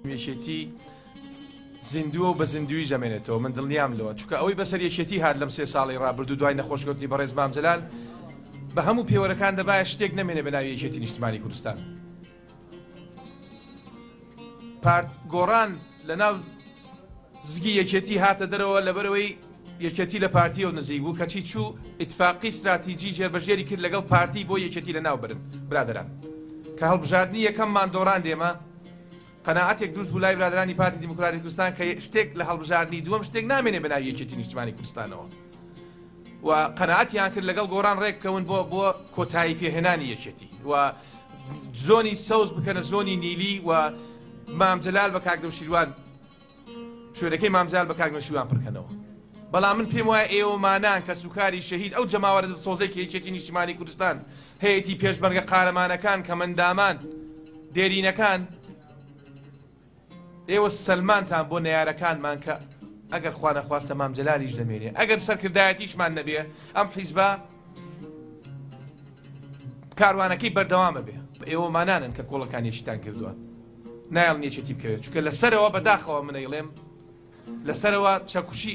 یەکێتی زیندووە و بە زیندوی ژەمێنێتەوە من دڵنیام لەوە چونکە ئەوەی بەسەر یەکێتی هات لەم 3 ساڵی ڕابردوو دوای نەخۆشکەوتنی بەڕێز مامجەلال بە هەموو پێوەرەکان دەبایە شتێک نەمێنێ بە ناوی یەکێتی نیشتیمانی کوردستان. گۆڕان لە ناو زگی یەکێتی هاتە دەرەوە لەبەرەوەی یەکێتی لە پارتیەوە نزیک بوو کەچی چوو ئیتفاقی استراتیجی جێبەجێری کرد لەگەڵ پارتی بۆ یەکێتی لە ناو برن برادران کە هەڵبژاردننی یەکەممان دۆڕان دێمە قەناعەتێک دروست بوو لای برادرانی پارتی دیموکراتی کوردستان کە شتێک لە هەڵبژاردننی دووەم شتێک نامێنێ بە ناوی یەکێتی نیشتیمانی کوردستانەوە و قەناعەتیان کرد لەگەڵ گۆڕان ڕێککەون بۆ کۆتایی پێهێنانی یەکێتی و زۆنی سەوز بکەنە زۆنی نیلی و مامجەلال بە کاک نەوشیروان شوێنەکەی مامجەلال بە کاک نەوشیروان پڕکەنەوە. بەڵام من پێم وایە ئێوەمانان کە سوکاری شەهید ئەو جەماوەرە دڵسۆزەی کە یەکێتی نیشتیمانی کوردستان هەیەی پێشمەرگە قارەمانەکان کە مندامان دێرینەکان ئێوە سەلمانتان بۆ نەیارەکانمان کە ئەگەر خوا نەخواستە مامجەلالیش دەمێنێ ئەگەر سەرکردایەتیشمان نەبێ ئەم حیزبە کاروانەکەی بەردەوامە بێ ئێوەمانانن کە کۆڵەکانیشتان کردووە نایڵ یەکێتی بکەوێت چونکە لەسەرەوە بەداخەوە منەیڵێم لەسەرەوە چەکوشی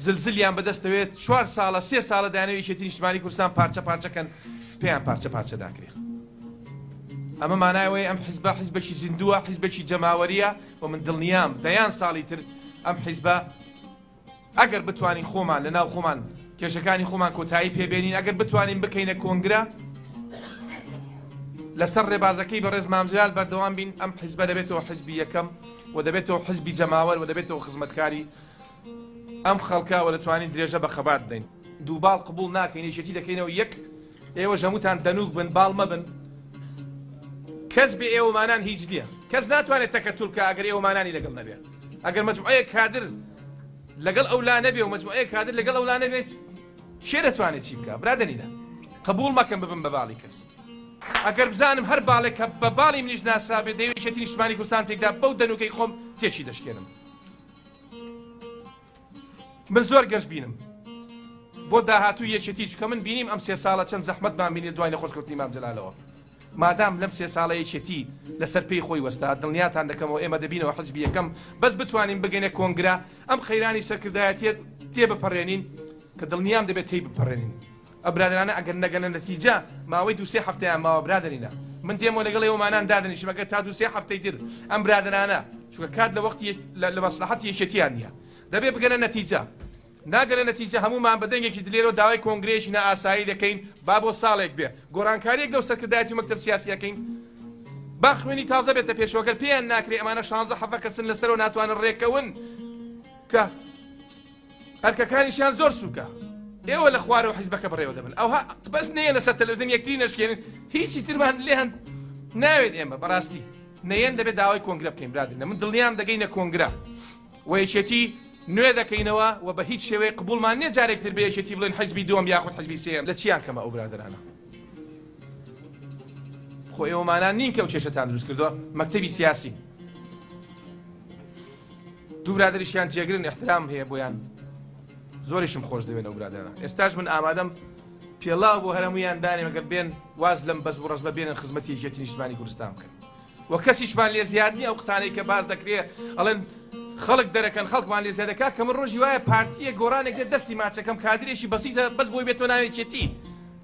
زلزلیان بەدەستەوێت 4 ساڵە 3 ساڵە دانەوەی یەکێتی نیشتیمانی کوردستان پارچە پارچەکەن پێیان پارچە پارچە داکرێت. ئەمە مانایەوەی ئەم حیزبە حیزبێکی زیندووە حیزبێکی جەماوەریە و من دڵنیام دەیان ساڵی تر ئەم حیزبە ئەگەر بتوانین خۆمان لەناو خۆمان کێشەکانی خۆمان کۆتایی پێبێنین ئەگەر بتوانین بکەینە کۆنگرە لەسەر ڕێبازەکەی بەڕێز مامجەلال بەردەوام بین ئەم حیزبە دەبێتەوە حیزبی یەکەم و دەبێتەوە حیزبی جەماوەر و دەبێتەوە خزمەتکاری ئەم خەڵکاوە دەتوانین درێژە بە خەبات بدەین. دووباڵ قبول ناکەین یەکێتی دەکەینەوە یەک ئێوە هەمووتان دەنوک بن باڵ مەبن کەس بێ ئێوەمانان هیچ نییە کەس ناتوانێت تەکەتول بکە ئەگەر ئێوەمانانی لەگەڵ نەبێت ئەگەر مەجموعەیە کادر لەگەڵ ئەولا نەبێ و مەجموعەیە کادر لەگەڵ ئەولا نەبێت شێ دەتوانێت چی بکە برادەنینە قبول مەکەن ببن بە باڵی کەس ئەگەر بزانم هەر باڵێک کە بە باڵی منیش ناسرابێت دەیەوێت یەکێتی نیشتیمانی کوردستان تێکدا بەو دەنوکەی خۆم تێکی دەشکێنم. من زۆر گەشت بینم بۆ داهاتوو یەکێتی چکە من بینیم ئەم 3 ساڵە چەند زەحمەتمان بینێت دوای نەخۆشکەوتنی مامجەلالەوە مادام لەم 3 ساڵە یەکێتی لەسەر پێی خۆی وەستا دڵنیاتان دەکەمەوە ئێمە دەبینەوە حیزبی یەکەم بەس بتوانین بگەینە کۆنگرە ئەم خەیرانی سەرکردایەتیت تێبپەڕێنین کە دڵنیام دەبێت تێی بپەڕێنین. ئە برادرانە ئەگەر نەگەنە نەتیجە ماوەی 2-3 هەفتەیان ماوە برادرینە من دێمەوە لەگەڵ ئێوەمانان دادەنیشم ئەگەر تا 2-3 هەفتەی تر ئەم برادرانە چونکە کات لە وەختی لە مەسلحەتی یەکێتیان نییە دەبێت بگەنە نەتیجە ناگەرە نەتیجە هەمومان بەدەنگێکی دلێرەوە داوای کۆنگرێکی نائاسایی دەکەین با بۆ ساڵێک بێ گۆڕانکاریەک لەو سەرکردایەتی و مەکتەب سیاسیەکەین با خوێنی تازە بێتە پێشەوەگەر پێیان ناکرێ ئەمانە 16 کەسن لەسەرەوە ناتوانن ڕێکەون کە ئەرکەکانیشیان زۆر سووکە ئێوە لە خوارەوە حیزبەکە بڕێوە دەبن ئەوها بەس نەیە لەسەر تەلەڤیزیۆن یەکتری نەشکێنن هیچی ترمان لێیان ناوێت ئێمە بەڕاستی نەیەن دەبێت داوای کۆنگرە بکەین برادرنە من دڵنیام دەگەینە کۆنگرە و یەکێتی نوێ دەکەینەوە و بە هیچ شێوەیە قبولمان نییە جارێکتر بە یەکێتی بڵێن حیزبی دووەم یاخود حیزبی سێم لە چیان کەمە ئەو برادرانە خۆ ئێوەمانان نین کە ئەو کێشەتان دروست کردووە مەکتەبی سیاسی دوو برادریشیان جێگرن احترام هەیە بۆیان زۆریشم خۆش دەوێن ئەو برادرانە ئێستاش من ئامادەم پێڵاو بۆ هەرمویان دانێ مەگەر بێن واز لەم بەس بۆ ڕەزبە بێنن خزمەتی یەکێتی نیشتیمانی کوردستان بکەن و کەسیشمان لێ زیاد نییە ئەو قسانەی کە باز دەکرێت ئەڵێن خەڵک دەرەکەن خەڵکمان لێ زیادەکە کە من ڕۆژی وایە پارتیە گۆڕانێک دێت دەستی ماچەکەم کادرێکی بەسیتە بەس بۆی بێتەوە ناوێکێتی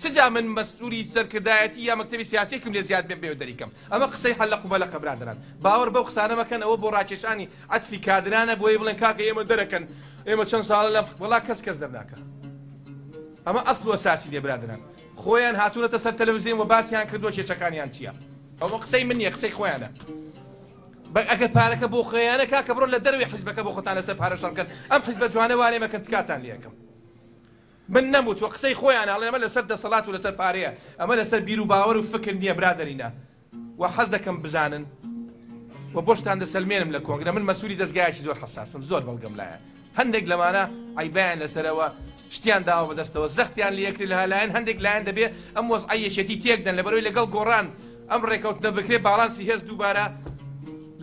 چجا من مەسئولی سەرکردایەتی یا مەکتەبی سیاسیەکم لێ زیاد بێ بێ دەریکەم ئەمە قسەی حەلە قوبەلەقە برادران باوەڕ بەو قسانە مەکەن ئەوە بۆ ڕاکێشانی عەتفی کادرانە بۆی بڵێن کاکە ئێمە دەرەکەن ئێمە چەند ساڵە لە وەڵا کەس دەرناکە ئەمە ئەسڵ و ئەساسی لێ برادران خۆیان هاتوونەتە سەر تەلەڤیزیۆن و باسییان کردووە کێچەکانیان چییە ئەوە قسەی من نییە قسەی خۆیانە ئەگەر پارەکە بۆ خۆیانە کاکە بڕۆن لە دەروی حیزبەکە بۆ خۆتان لەسەر پارە شەڕکەن ئەم حیزبە جوانە وانێ مەکەن تکاتان لێەکەم من نەموت وە قسەی خۆیان ئەڵێن ئەمە لەسەر دەسەڵات و لەسەر پارەیە ئەمە لەسەر بیر و باوەڕ و فکر نییە برادەرینە و حەز دەکەم بزانن و بۆشتان دەسەلمێنم لە کۆنگرە من مەسئولی دەستگایەکی زۆر حەساسم زۆر بەڵگەم لایە هەندێک لەمانە عیبیان لەسەرەوە شتیان داوە بەدەستەوە زەختیان لێکری لە هەلایەن هەندێک لایەن دەبێ ئەم وەزعی یەکێتی تێکدەن لەبەرەوەی لەگەڵ گۆڕان ئەم ڕێکەوتنە بکرێ باڵانسی هێز دووبارە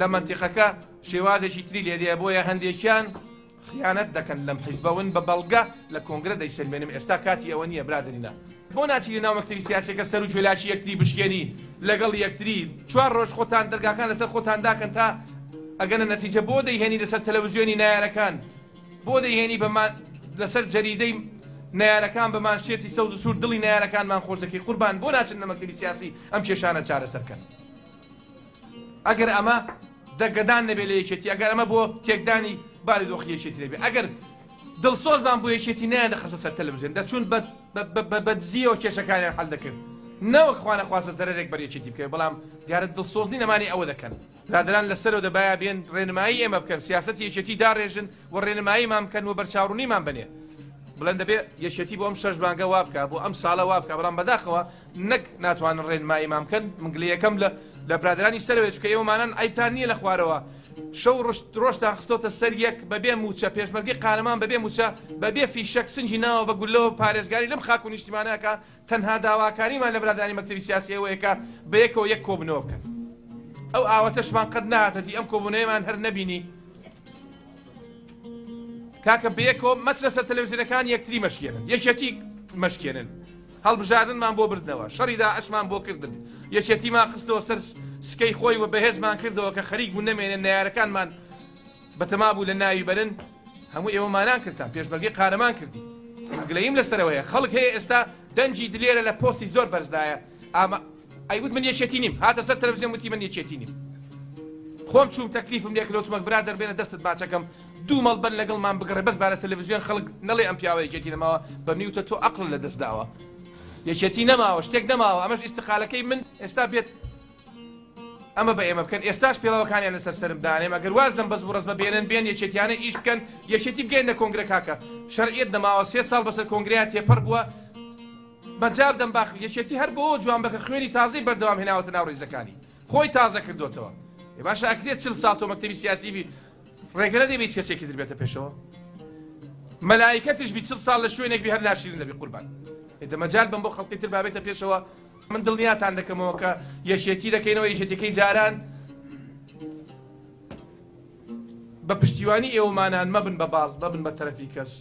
لە منتیقەکە شێوازێکی تری لێدەیە بۆیە هەندێکیان خیانەت دەکەن لەم حیزبەون بە بەڵگە لە کۆنگرە دەیسەلمێنم ئێستا کاتی ئەوە نییە برادرینە بۆ ناچی لە ناو مەکتەبی سیاسیەکە سەر و جوێلاکی یەکتری بشکێنی لەگەڵ یەکتری 4 ڕۆژ خۆتان دەرگاکان لەسەر خۆتان داکەن تا ئەگەنە نەتیجە بۆ دەیهێنی لەسەر تەلەڤیزیۆنی نایارەکان، بۆ دەیهێنی بەمان لەسەر جەریدەی نایارەکان بەمان شێتی سەوز و سوور دڵی نایارەکانمان خۆش دەکەی قوربان بۆ ناچن لە مەکتەبی سیاسی ئەم کێشانە چارەسەرکەن. ئەگەر ئەمە دەگەدان نەبێ لە یەکێتی، ئەگەر ئەمە بۆ تێکدانی باری دۆخی یەکێتی نەبێ، ئەگەر دڵسۆزمان بۆ یەکێتی نیان دەخەسە سەر تەلەڤیزیۆن دەچوون بە دزیەوە کێشەکانیان حەڵ دەکرد، نەوەک خوا نەخوازە زەرێک بەر یەکێتی بکەوێت، بەڵام دیارە دڵسۆزنی نەمانی ئەوە دەکەن. برادران لەسەرەوە دەبایە بێن ڕێنمایی ئێمە بکەن، سیاسەتی یەکێتی داڕێژن و ڕێنماییمان بکەن و بەرچاوڕوونیمان بنێ. بڵێن دەبێ یەکێتی بۆ ئەم 6 بانگە وا بکە، بۆ ئەم ساڵە وا بکە، بەڵام بەداخەوە نەک ناتوانن ڕێنماییمان بکەن. منگڵی یەکەم لە برادرانی سەرەوێت چکە ئێوەمانان ئەیبتان نییە لە خوارەوە شەو ڕۆژتان خستۆتە سەر یەک بەبێ موچە پێشمەرگی قارەمان بەبێ موچە بەبێ فیشەک سنجی ناوە بە گولەوە پارێزگاری لەم خاک و نیشتیمانەکە تەنها داواکاریمان لە برادرانی مەکتەبی سیاسی ئەوەیەکە بە یەکەوە یەک کۆبنەوە بکەن. ئەو ئاوەتەشمان قەت نهاتەتی ئەم کۆبوونەیەمان هەر نەبینی کاکە بەیەکەوە مەچ لەسەر تەلەڤیزیۆنەکان یەکتری مەشکێنن، یەکێتی مەشکێنن، هەڵبژاردنمان بۆ بردنەوە، شەڕی داعشمان بۆ کردن، یەکێتیمان خستەوە سەر سکەی خۆی و بەهێزمان کردەوە کە خەریک بوو نەمێنن نایارەکانمان بەتەما بوو لە ناوی بەرن، هەموو ئێوەمانان کردان، پێشمەرگی قارەمان کردی. گلەییم لەسەرەوەیە خەڵک هەیە ئێستا دەنجی دلێرە لە پۆستی زۆر بەرزدایە، ئامە ئەیوت من یەکێتی نیم، هاتە سەر تەلەڤیزیۆن وتی من یەکێتی نیم. خۆم چوم تەکلیفم لێ کردوتمە برادەر بێنە دەستت باچەکەم دوو مەڵ بەر لەگەڵمان بگەڕێ بەس بارە تەلەڤیزیۆن خەڵک نەڵێ ئەم پیاوە یەکێتی نەماوە، بەمنیوتە تۆ عەقڵ لە دەست داوە، یەکێتی نەماوە، شتێک نەماوە، ئەمەش ئیستیقالەکەی من ئێستا بێت ئەمە بە ئێمە بکەن. ئێستاش پێڵەوەکانیان لەسەر سرم دانێم، ئەگەر واز دەم بەس بڕست بە بێنن بێن یەکێتیانە ئیش بکەن، یەکێتی بگەینە کۆنگرە کاکە شەرعیەت نەماوە 3 ساڵ بەسەر کۆنگرەیان تێپەڕ بووە، بەجاب دەم باخ یەکێتی هەر بۆ جوان بەکە خوێنی تازەی بەردەوام هێناوەتە ناو ڕێزەکانی خۆی تازە کردوتەوە. باشە ئەکرێت 40 ساڵ تۆ مەکتەبی سیاسی بی ڕێگەرە دەبێت کەسێکی تر بێتە پێشەوە، مەلایکەتش بی 40 ساڵ لە شوێنێک بی هەر ناشرین دەبی قوربان. دەمەجال بم بۆ خەڵکی تر بابێتە پێشەوە. من دڵنیاتان دەکەمەوە کە یەکێتی دەکەینەوە، یەکێتیەکەی جاران بە پشتیوانی ئێوەمانان مەبن بە باڵ، مەبن بە تەرەفی کەس،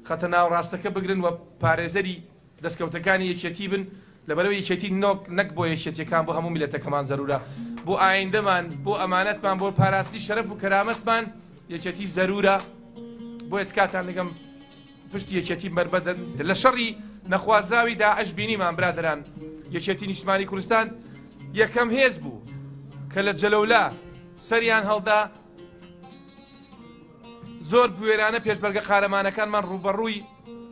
خەتە ناو ڕاستەکە بگرن و پارێزەری دەستکەوتەکانی یەکێتی بن، لەبەرەوەی یەکێتی نەک بۆ یەکێتیەکان بۆ هەموو میلەتەکەمان زەرورە، بۆ ئایندەمان، بۆ ئەمانەتمان، بۆ پاراستی شەرەف و کەرامەتمان یەکێتی زەرورە. بۆیە تکاتان لەگەم پشتی یەکێتی بربەدەن. لە شەڕی نەخوازراوی داعش بینیمان برادران، یەکێتی نیشتمانی کوردستان یەکەم هێز بوو کە لە جەلەولا سەریان هەڵدا، زۆر بوێرانە پێشبەرگە قارەمانەکانمان ڕوبەڕووی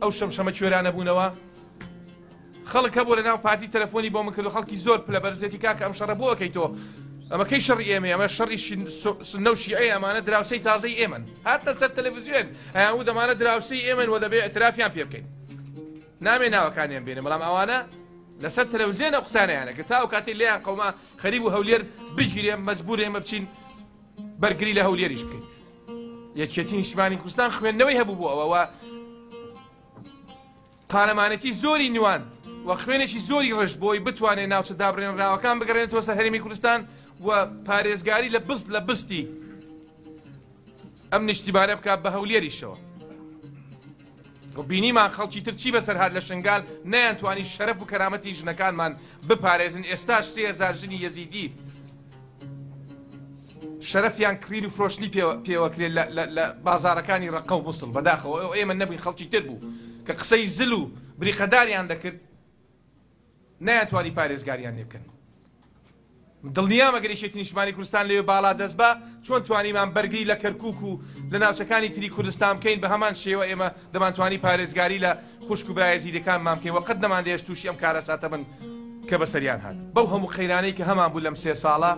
ئەو شەمشەمە کوێرانە بوونەوە. خەڵک هەبوو لە ناو پارتی تەلەفۆنی بۆ من کردو، خەڵکی زۆر پلە بەرزێتی کاکە ئەم شەڕە بۆ ئەەکەیتەوە، ئەمەکەی شەڕی ئێمە، ئەمە شەڕی سنە و شیعە، ئەمانە دراوسەی تازەی ئێمەن، هاتە سەر تەلەڤیزیۆن ئەیانوو دەمانە دراوسەی ئێمەن و دەبێ ئەترافیان پێ بکەین، نامێ ناوەکانیان بێنێ، بەڵام ئەوانە لەسەر تەلەڤیزیۆن ئەو قسانەیانە کە تا ئەو کاتی لێیان قەوما خەریب و هەولێر بگیرێ مەجبور ئێمە بچین بەرگری لە هەولێریش بکەین. یەکێتی نیشتمانی کوردستان خوێندنەوەی هەبوو بۆ ئەوە قارەمانەتی زۆری نواند و خوێنێکی زۆری ڕژ بۆی بتوانێت ناوچە دابڕێنراوەکان بگەڕێنێتەوە سەر هەرێمی کوردستان و پارێزگاری لە بستی ئەم نیشتیمانە بکات بە هەولێریشەوە. بینیمان خەڵکی تر چی بەسەر هات لە شنگال نەیانتوانی شەرەف و کەرامەتی ژنەکانمان بپارێزن. ئێستاش 3000 ژنی یەزیدی شەرەفیان کرین و فرۆشتنی پێوەکرێت لە بازارەکانی ڕەقە و مووسڵ بەداخەوە. ئێمە نەبووین خەڵکی تر بوو کە قسەی زل و بریخەداریان دەکرد، نەیانتوانی پارێزگاریان لێ بکەن. دڵنیام ئەگەر یەکێتی نیشتمانی کوردستان لێوێ باڵا دەست بە چۆن توانیمان بەرگری لە کەرکووک و لە ناوچەکانی تری کوردستان بکەین، بە هەمان شێوە ئێمە دەمانتوانی پارێزگاری لە خوشک و برایەزیدەکانمان بکەین و قەت نەماندەیەش تووشی ئەم کارە ساتە من کە بەسەریان هات. بەو هەموو خەیرانەی کە هەمان بوو لەم 3 ساڵە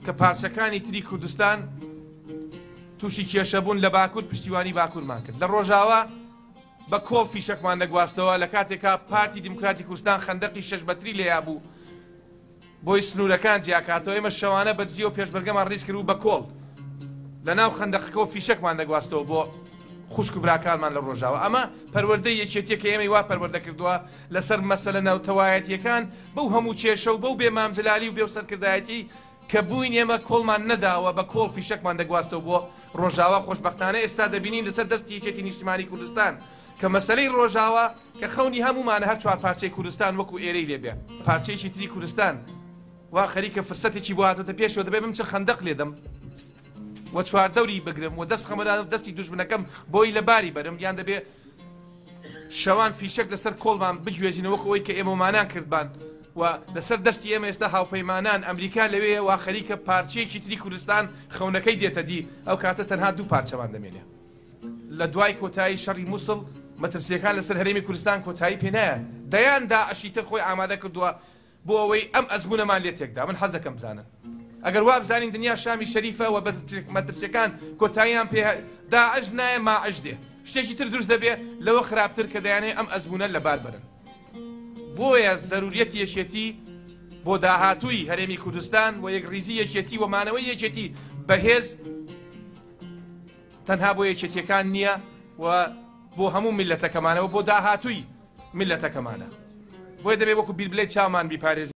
کە پارچەکانی تری کوردستان تووشی کێشە بوون لە باکوور، پشتیوانی باکوورمان کرد. لە ڕۆژاوە بە کۆڵ فیشەکمان نەگواستەوە، لە کاتێکا پارتی دیموکراتی کوردستان خەندەقی 6 بەتری لێیا بوو بۆی سنوورەکان جیاکاتەوە. ئێمە شەوانە بەدزی و پێشبەرگەمان ڕیز کرد و بە کۆڵ لە ناو خەندەقەکەەوە فیشەکمان نەگواستەوە بۆ خوشک و براکانمان لە ڕۆژاوە. ئەمە پەروەردەی یەکێتیە کە ئێمەی وا پەروەردە کردووە لەسەر مەسەلە ناوتەوایەتیەکان بەو هەموو کێشە و بەو بێمامزلالی و بێو سەرکردایەتی کە بووین ئێمە کۆڵمان نەداوە، بە کۆڵ فیشەکمان دەگواستەوە بۆ ڕۆژاوە. خۆشبەختانە ئێستا دەبینین لەسەر دەستی یەکێتی نیشتمانی کوردستان کە مەسەلەی ڕۆژاوە کە خەونی هەمومانە هەر 4 پارچەی کوردستان وەکو ئێرەی لێبێ، پارچەیەکی تری کوردستان وا خەریکە فرسەتێکی بۆ هاتوتە پێشەوە دەبێ بم چ خەندەق لێدەم وە چواردەوری بگرم و دەست بخەمە دەستی دوژمنەکەم بۆی لە باری بەرم یان دەبێ شەوان فیشەک لەسەر کۆڵمان بگوێزینەوە ئەوەی کە ئێمەمانان کردبان و لەسەر دەستی ئێمە ئێستا هاوپەیمانان ئەمریکا لەوەیە وا خەریکە پارچەیەکی تری کوردستان خەونەکەی دێتە دی ئەو کاتە تەنها دوو پارچەمان دەمێنێ لە دوای کۆتایی شەڕی مووسڵ مەترسیەکان لەسەر هەرێمی کوردستان کۆتایی پێ نایە دەیان داعشی تر خۆی ئامادە کردووە بۆ ئەوەی ئەم ئەزمونەمان لێ تێکدا من حەز دەکەم بزانن ئەگەر وا بزانین دنیا شامی شەریفە و مەترسیەکان کۆتاییان پێ داعش نایە ماعش دێ شتێکی تر دروست دەبێ لەوە خراپتر کە دەیانێ ئەم ئەزمونە لەبار بەرن بۆیە ضرورەتی یەکێتی بۆ داهاتووی هەرێمی کوردستان و یەکڕیزی یەکێتی و مانەوەی یەکێتی بەهێز تەنها بۆ یەکێتیەکان نییە و بۆ هەموو میلەتەکەمانەوە بۆ داهاتووی میلەتەکەمانە بۆیە دەبێ وەکو بیربلەی چاومان بیپارێزین